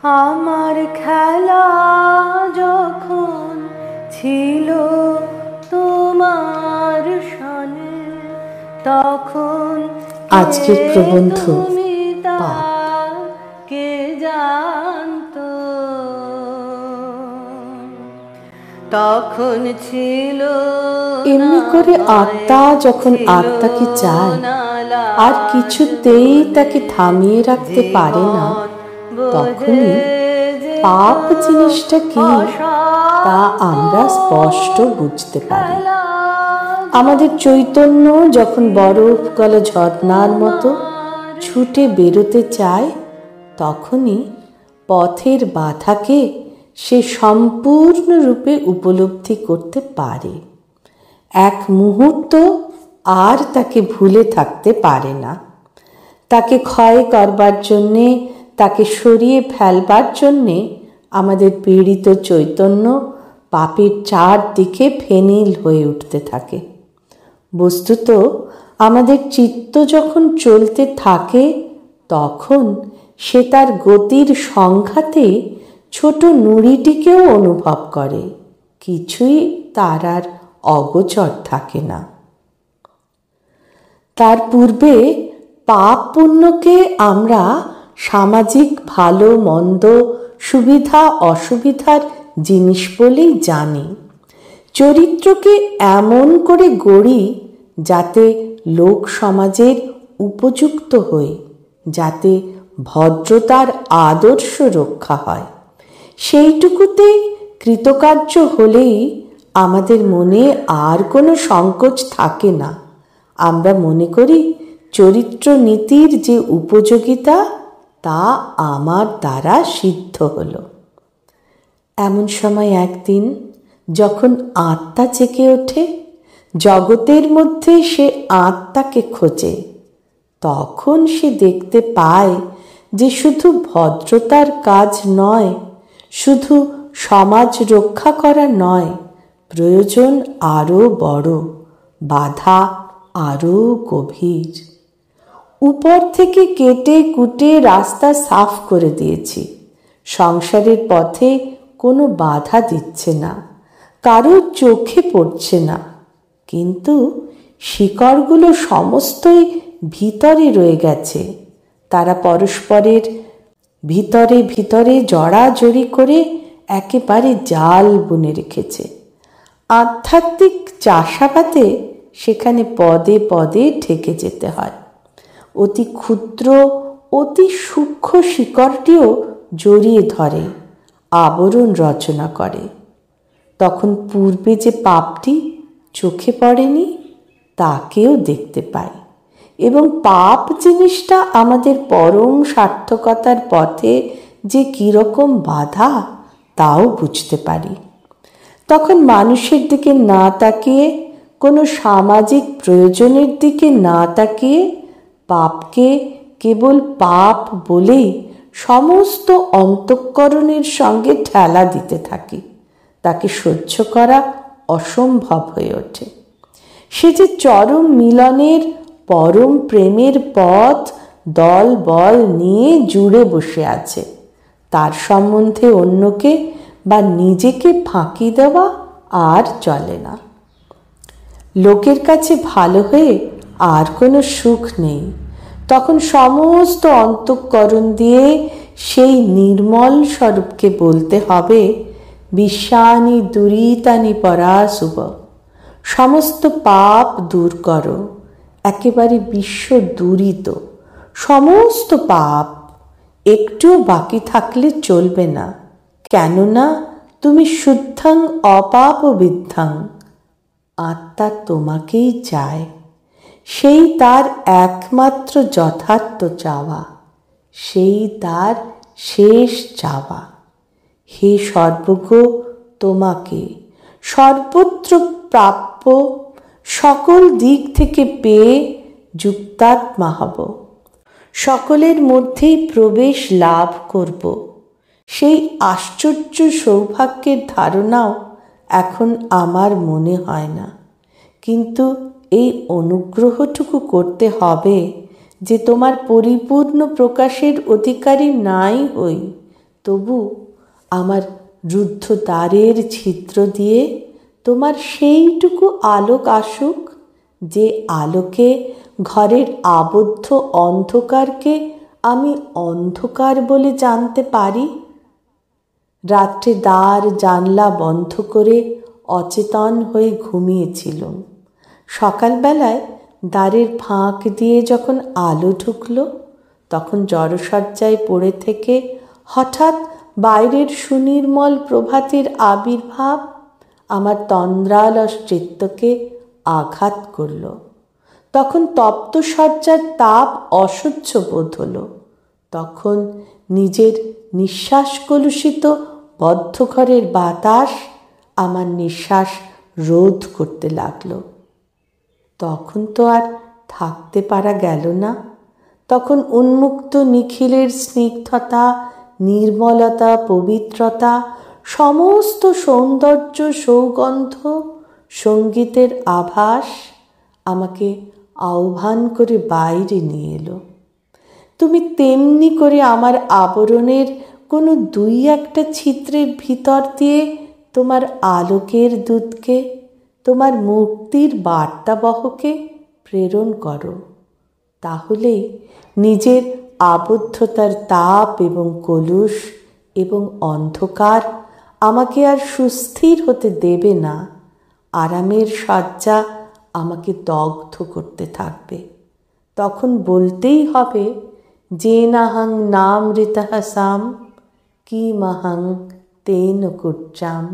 আমার খেলা যখন ছিল তোমার সনে, তখন আজকের প্রবন্ধ কে জানতো, তখন ছিল এমনি করে আত্মা যখন আত্মাকে চায় আর কিছুতেই তাকে থামিয়ে রাখতে পারে না, তখনই পাপ জিনিসটা কি তা আমরা স্পষ্ট বুঝতে পারি। আমাদের চৈতন্য যখন বরফ গলা ঝর্ণার মতো ছুটে বেরোতে চায়, তখনই পথের বাধাকে সে সম্পূর্ণরূপে উপলব্ধি করতে পারে। এক মুহূর্ত আর তাকে ভুলে থাকতে পারে না। তাকে ক্ষয় করবার জন্যে, তাকে সরিয়ে ফেলবার জন্যে আমাদের পীড়িত চৈতন্য পাপের চারদিকে ফেনিল হয়ে উঠতে থাকে। বস্তুত আমাদের চিত্ত যখন চলতে থাকে, তখন সে তার গতির সংঘাতে ছোট নুড়িটিকেও অনুভব করে, কিছুই তার আর অগোচর থাকে না। তার পূর্বে পাপ পুণ্যকে আমরা সামাজিক ভালো মন্দ, সুবিধা অসুবিধার জিনিস বলেই জানি। চরিত্রকে এমন করে গড়ি যাতে লোক সমাজের উপযুক্ত হই, যাতে ভদ্রতার আদর্শ রক্ষা হয়। সেইটুকুতে কৃতকার্য হলেই আমাদের মনে আর কোনো সংকোচ থাকে না। আমরা মনে করি চরিত্র নীতির যে উপযোগিতা তা আমার দ্বারা সিদ্ধ হলো। এমন সময় একদিন যখন আত্মা জেগে ওঠে, জগতের মধ্যে সে আত্মাকে খোঁজে, তখন সে দেখতে পায় যে শুধু ভদ্রতার কাজ নয়, শুধু সমাজ রক্ষা করা নয়, প্রয়োজন আরও বড়, বাধা আরও গভীর। উপর থেকে কেটে কুটে রাস্তা সাফ করে দিয়েছি, সংসারের পথে কোনো বাধা দিচ্ছে না, কারোর চোখে পড়ছে না, কিন্তু শিকড়গুলো সমস্তই ভিতরে রয়ে গেছে। তারা পরস্পরের ভিতরে ভিতরে জড়াজড়ি করে একেবারে জাল বুনে রেখেছে। আধ্যাত্মিক চাষাবাদে সেখানে পদে পদে ঠেকে যেতে হয়। অতি ক্ষুদ্র অতি সূক্ষ্ম শিকড়টিও জড়িয়ে ধরে, আবরণ রচনা করে। তখন পূর্বে যে পাপটি চোখে পড়েনি তাকেও দেখতে পাই, এবং পাপ জিনিসটা আমাদের পরম সার্থকতার পথে যে কীরকম বাধা তাও বুঝতে পারি। তখন মানুষের দিকে না তাকিয়ে, কোনো সামাজিক প্রয়োজনের দিকে না তাকিয়ে, পাপকে কেবল পাপ বলেই সমস্ত অন্তঃকরণের সঙ্গে ঠেলা দিতে থাকি। তাকে সহ্য করা অসম্ভব হয়ে ওঠে। সে যে চরম মিলনের পরম প্রেমের পথ দল বল নিয়ে জুড়ে বসে আছে, তার সম্বন্ধে অন্যকে বা নিজেকে ফাঁকি দেওয়া আর চলে না। লোকের কাছে ভালো হয়ে আর কোনো সুখ নেই। তখন সমস্ত অন্তঃকরণ দিয়ে সেই নির্মল স্বরূপকে বলতে হবে, বিশ্বানি দুরিতানি পরাশুভ, সমস্ত পাপ দূর করো, একেবারে বিশ্ব দূরিত সমস্ত পাপ একটুও বাকি থাকলে চলবে না, কেননা তুমি শুদ্ধাং অপাপ বিদ্ধাং। আত্মা তোমাকেই চায়, সেই তার একমাত্র যথার্থ চাওয়া, সেই তার শেষ চাওয়া। হে সর্বজ্ঞ, তোমাকে সর্বত্র প্রাপ্য, সকল দিক থেকে পেয়ে যুক্তাত্মা হব, সকলের মধ্যেই প্রবেশ লাভ করব। সেই আশ্চর্য সৌভাগ্যের ধারণাও এখন আমার মনে হয় না, কিন্তু এই অনুগ্রহটুকু করতে হবে যে তোমার পরিপূর্ণ প্রকাশের অধিকারী নাই হই, তবু আমার রুদ্ধ দ্বারের ছিদ্র দিয়ে তোমার সেইটুকু আলোক আসুক, যে আলোকে ঘরের আবদ্ধ অন্ধকারকে আমি অন্ধকার বলে জানতে পারি। রাত্রে দ্বার জানলা বন্ধ করে অচেতন হয়ে ঘুমিয়েছিলাম। সকালবেলায় দ্বারের ফাঁক দিয়ে যখন আলো ঢুকল, তখন জড়সজ্জায় পড়ে থেকে হঠাৎ বাইরের সুনির্মল প্রভাতের আবির্ভাব আমার তন্দ্রালস চিত্তকে আঘাত করল। তখন তপ্ত শয্যার তাপ অসহ্য বোধ হল। তখন নিজের নিঃশ্বাস কলুষিত বদ্ধ ঘরের বাতাস আমার নিঃশ্বাস রোধ করতে লাগল। তখন তো আর থাকতে পারা গেল না। তখন উন্মুক্ত নিখিলের স্নিগ্ধতা, নির্মলতা, পবিত্রতা, সমস্ত সৌন্দর্য, সৌগন্ধ, সঙ্গীতের আভাস আমাকে আহ্বান করে বাইরে নিয়ে এলো। তুমি তেমনি করে আমার আবরণের কোনো দুই একটা ছিদ্রের ভিতর দিয়ে তোমার আলোকের দূতকে, তোমার মুক্তির বার্তাবহকে প্রেরণ করো। তাহলেই নিজের আবদ্ধতার তাপ এবং কলুষ এবং অন্ধকার আমাকে আর সুস্থির হতে দেবে না। আরামের শয্যা আমাকে দগ্ধ করতে থাকবে। তখন বলতেই হবে, যে নাহং নামৃতঃ সাম কি মহং তেন কুচ্চাম।